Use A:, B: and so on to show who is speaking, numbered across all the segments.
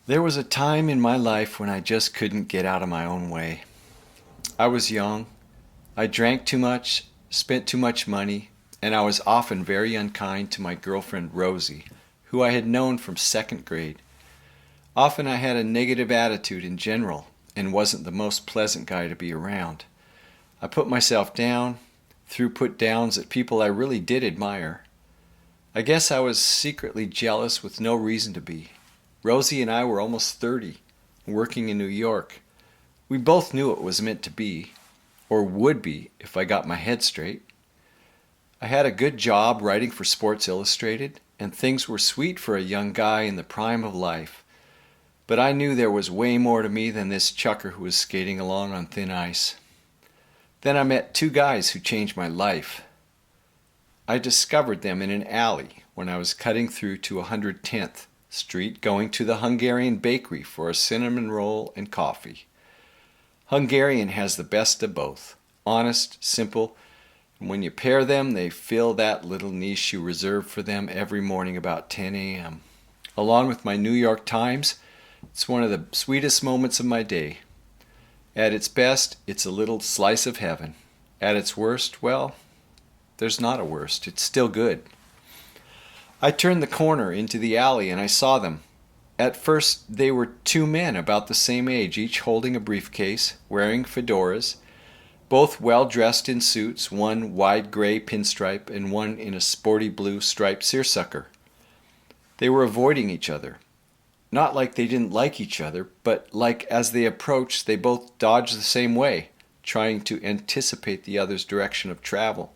A: There was a time in my life when I just couldn't get out of my own way. I was young, I drank too much, spent too much money, and I was often very unkind to my girlfriend Rosie, who I had known from second grade. Often I had a negative attitude in general and wasn't the most pleasant guy to be around. I put myself down, threw put downs at people I really did admire. I guess I was secretly jealous with no reason to be. Rosie and I were almost 30, working in New York. We both knew it was meant to be, or would be if I got my head straight. I had a good job writing for Sports Illustrated, and things were sweet for a young guy in the prime of life. But I knew there was way more to me than this chucker who was skating along on thin ice. Then I met two guys who changed my life. I discovered them in an alley when I was cutting through to 110th Street going to the Hungarian bakery for a cinnamon roll and coffee. Hungarian has the best of both, honest, simple, and when you pair them, they fill that little niche you reserve for them every morning about 10 a.m. Along with my New York Times, it's one of the sweetest moments of my day. At its best, it's a little slice of heaven. At its worst, well, there's not a worst. It's still good. I turned the corner into the alley and I saw them. At first, they were two men about the same age, each holding a briefcase, wearing fedoras, both well dressed in suits, one wide gray pinstripe and one in a sporty blue striped seersucker. They were avoiding each other. Not like they didn't like each other, but like as they approached, they both dodged the same way, trying to anticipate the other's direction of travel.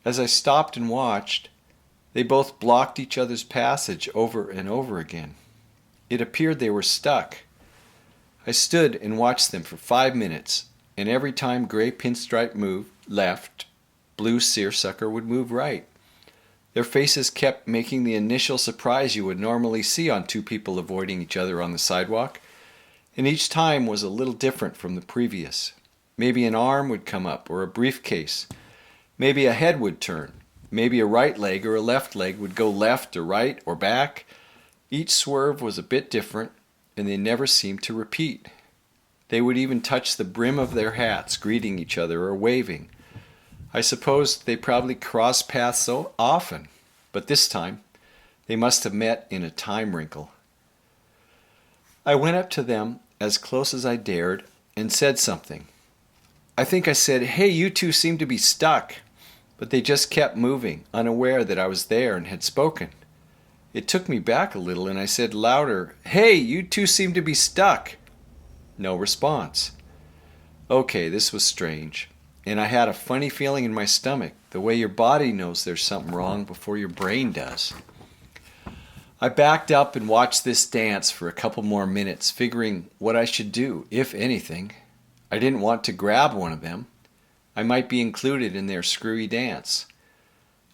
A: As I stopped and watched, they both blocked each other's passage over and over again. It appeared they were stuck. I stood and watched them for 5 minutes, and every time gray pinstripe moved left, blue seersucker would move right. Their faces kept making the initial surprise you would normally see on two people avoiding each other on the sidewalk, and each time was a little different from the previous. Maybe an arm would come up or a briefcase. Maybe a head would turn. Maybe a right leg or a left leg would go left or right or back. Each swerve was a bit different, and they never seemed to repeat. They would even touch the brim of their hats, greeting each other or waving. I suppose they probably crossed paths so often, but this time they must have met in a time wrinkle. I went up to them as close as I dared and said something. I think I said, "Hey, you two seem to be stuck." But they just kept moving, unaware that I was there and had spoken. It took me back a little, and I said louder, "Hey, you two seem to be stuck." No response. Okay, this was strange, and I had a funny feeling in my stomach, the way your body knows there's something wrong before your brain does. I backed up and watched this dance for a couple more minutes, figuring what I should do, if anything. I didn't want to grab one of them. I might be included in their screwy dance.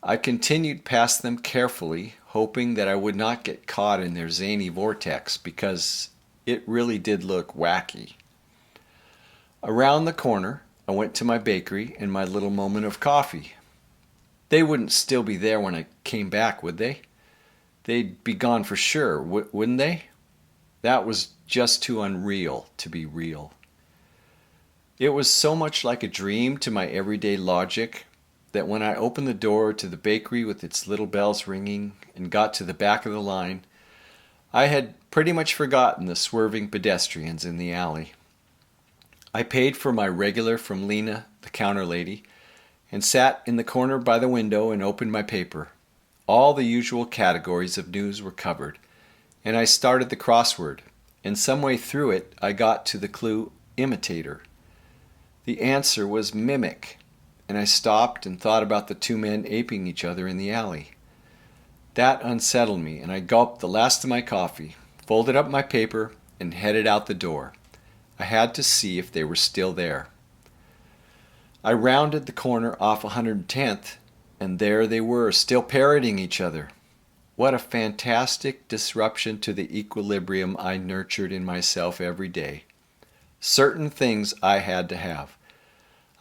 A: I continued past them carefully, hoping that I would not get caught in their zany vortex, because it really did look wacky. Around the corner, I went to my bakery and my little moment of coffee. They wouldn't still be there when I came back, would they? They'd be gone for sure, wouldn't they? That was just too unreal to be real. It was so much like a dream to my everyday logic that when I opened the door to the bakery with its little bells ringing and got to the back of the line, I had pretty much forgotten the swerving pedestrians in the alley. I paid for my regular from Lena, the counter lady, and sat in the corner by the window and opened my paper. All the usual categories of news were covered, and I started the crossword, and some way through it I got to the clue imitator. The answer was mimic, and I stopped and thought about the two men aping each other in the alley. That unsettled me, and I gulped the last of my coffee, folded up my paper, and headed out the door. I had to see if they were still there. I rounded the corner off 110th, and there they were, still parroting each other. What a fantastic disruption to the equilibrium I nurtured in myself every day. Certain things I had to have.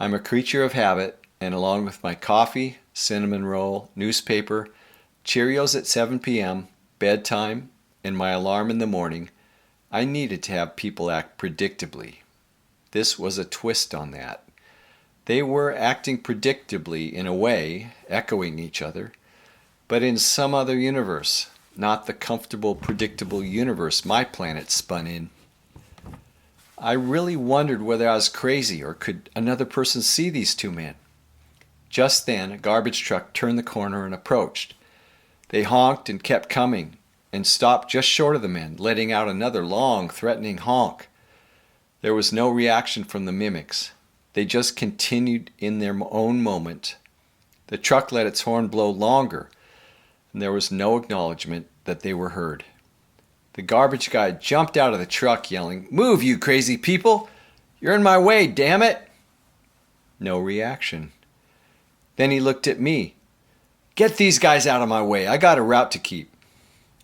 A: I'm a creature of habit, and along with my coffee, cinnamon roll, newspaper, Cheerios at 7 p.m., bedtime, and my alarm in the morning, I needed to have people act predictably. This was a twist on that. They were acting predictably in a way, echoing each other, but in some other universe, not the comfortable, predictable universe my planet spun in. I really wondered whether I was crazy or could another person see these two men. Just then, a garbage truck turned the corner and approached. They honked and kept coming and stopped just short of the men, letting out another long, threatening honk. There was no reaction from the mimics. They just continued in their own moment. The truck let its horn blow longer, and there was no acknowledgement that they were heard. The garbage guy jumped out of the truck yelling, "Move, you crazy people! You're in my way, damn it!" No reaction. Then he looked at me. "Get these guys out of my way. I got a route to keep."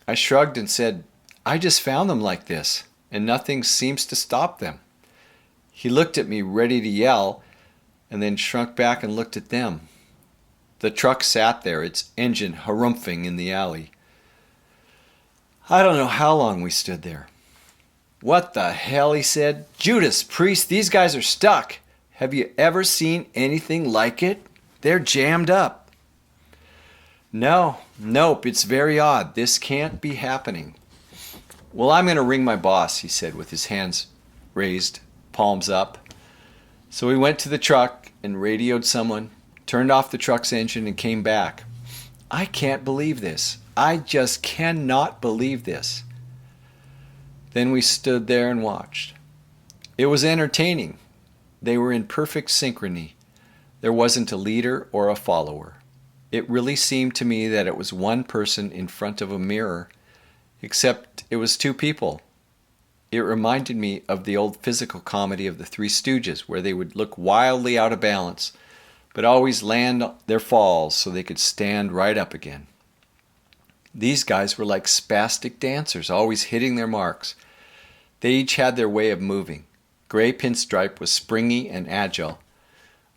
A: I shrugged and said, "I just found them like this, and nothing seems to stop them." He looked at me ready to yell, and then shrunk back and looked at them. The truck sat there, its engine harumphing in the alley. I don't know how long we stood there. "What the hell?" he said. "Judas Priest, these guys are stuck. Have you ever seen anything like it? They're jammed up." Nope, it's very odd. This can't be happening." "Well, I'm going to ring my boss," he said with his hands raised, palms up. So he went to the truck and radioed someone, turned off the truck's engine and came back. I can't believe this. I just cannot believe this. Then we stood there and watched. It was entertaining. They were in perfect synchrony. There wasn't a leader or a follower. It really seemed to me that it was one person in front of a mirror, except it was two people. It reminded me of the old physical comedy of the Three Stooges, where they would look wildly out of balance, but always land their falls so they could stand right up again. These guys were like spastic dancers, always hitting their marks. They each had their way of moving. Gray Pinstripe was springy and agile.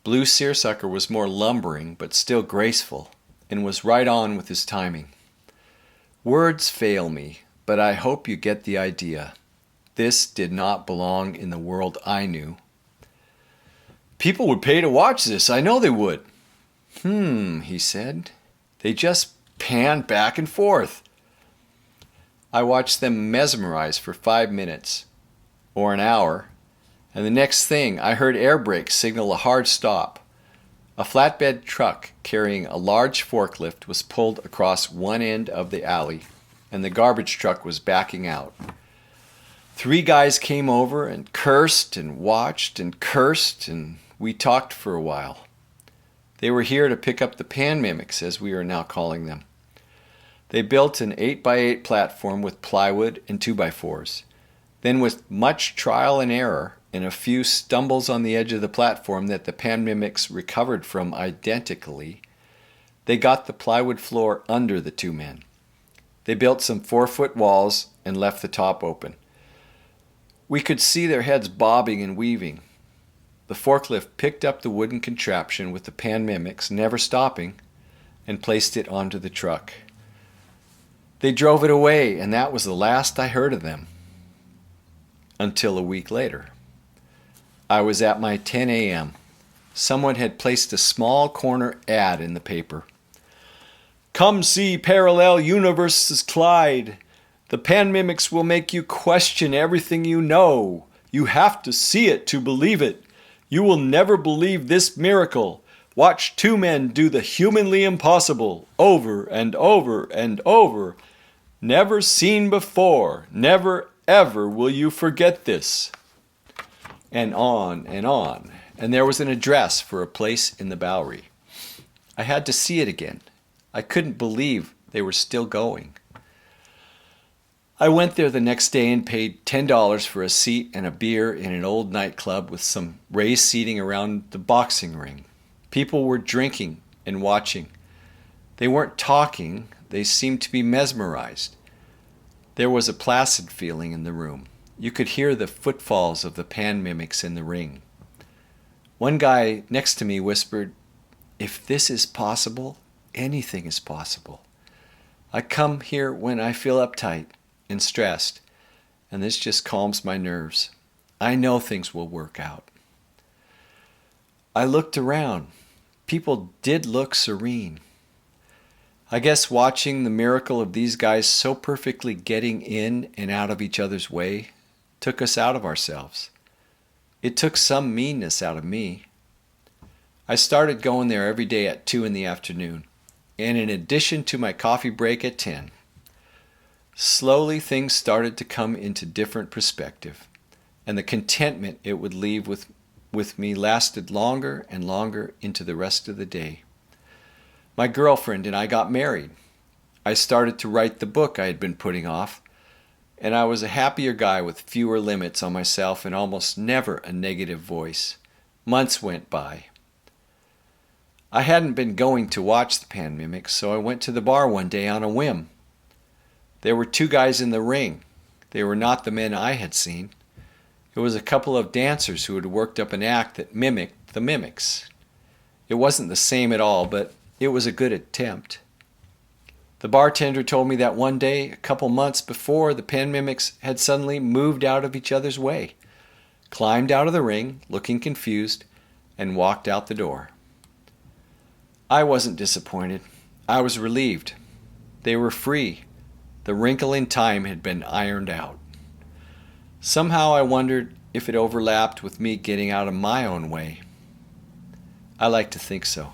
A: Blue Seersucker was more lumbering, but still graceful, and was right on with his timing. Words fail me, but I hope you get the idea. This did not belong in the world I knew. "People would pay to watch this, I know they would." He said. "They just pan back and forth." I watched them mesmerized for 5 minutes, or an hour, and the next thing I heard air brakes signal a hard stop. A flatbed truck carrying a large forklift was pulled across one end of the alley, and the garbage truck was backing out. 3 guys came over and cursed and watched and cursed, and we talked for a while. They were here to pick up the pan mimics, as we are now calling them. They built an 8x8 platform with plywood and 2x4s. Then, with much trial and error and a few stumbles on the edge of the platform that the pan mimics recovered from identically, they got the plywood floor under the 2 men. They built some 4-foot walls and left the top open. We could see their heads bobbing and weaving. The forklift picked up the wooden contraption with the pan mimics, never stopping, and placed it onto the truck. They drove it away, and that was the last I heard of them. Until a week later. I was at my 10 a.m. Someone had placed a small corner ad in the paper. "Come see Parallel Universes Collide. The pan mimics will make you question everything you know. You have to see it to believe it. You will never believe this miracle. Watch 2 men do the humanly impossible over and over and over. Never seen before. Never ever will you forget this." And on and on. And there was an address for a place in the Bowery. I had to see it again. I couldn't believe they were still going. I went there the next day and paid $10 for a seat and a beer in an old nightclub with some raised seating around the boxing ring. People were drinking and watching. They weren't talking. They seemed to be mesmerized. There was a placid feeling in the room. You could hear the footfalls of the pan mimics in the ring. One guy next to me whispered, "If this is possible, anything is possible. I come here when I feel uptight. and stressed, and this just calms my nerves. I know things will work out. I looked around. People did look serene. I guess watching the miracle of these guys so perfectly getting in and out of each other's way took us out of ourselves. It took some meanness out of me. I started going there every day at 2 in the afternoon, and in addition to my coffee break at 10. Slowly things started to come into different perspective, and the contentment it would leave with me lasted longer and longer into the rest of the day. My girlfriend and I got married. I started to write the book I had been putting off, and I was a happier guy with fewer limits on myself and almost never a negative voice. Months went by. I hadn't been going to watch the Pan Mimics, so I went to the bar one day on a whim. There were 2 guys in the ring. They were not the men I had seen. It was a couple of dancers who had worked up an act that mimicked the Mimics. It wasn't the same at all, but it was a good attempt. The bartender told me that one day, a couple months before, the Pan Mimics had suddenly moved out of each other's way, climbed out of the ring, looking confused, and walked out the door. I wasn't disappointed. I was relieved. They were free. The wrinkle in time had been ironed out. Somehow I wondered if it overlapped with me getting out of my own way. I like to think so.